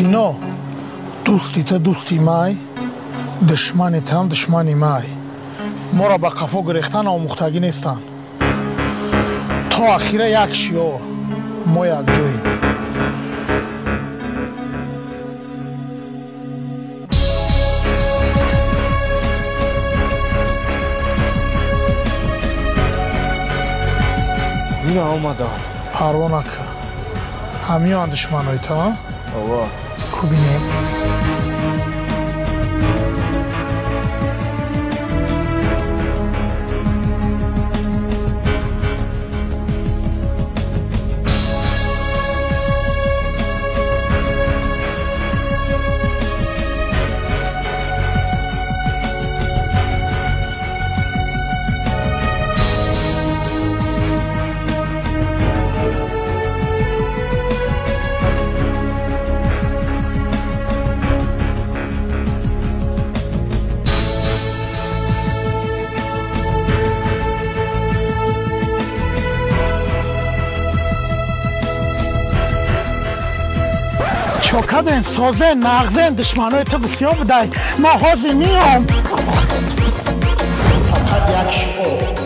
سینا دوستی دوستی مای دشمنت هم دشمنی مای ما را به قفا گرفتن آموختگی نیستن تا اخیره یک شیار ما یک جاییم اینا آمده پروا نکن همیان دشمن های تا آوا کوبینیم چوکدن سازن نغزن دشمنای تو بسیار بدهی ما حاضر میام فقط یک شعار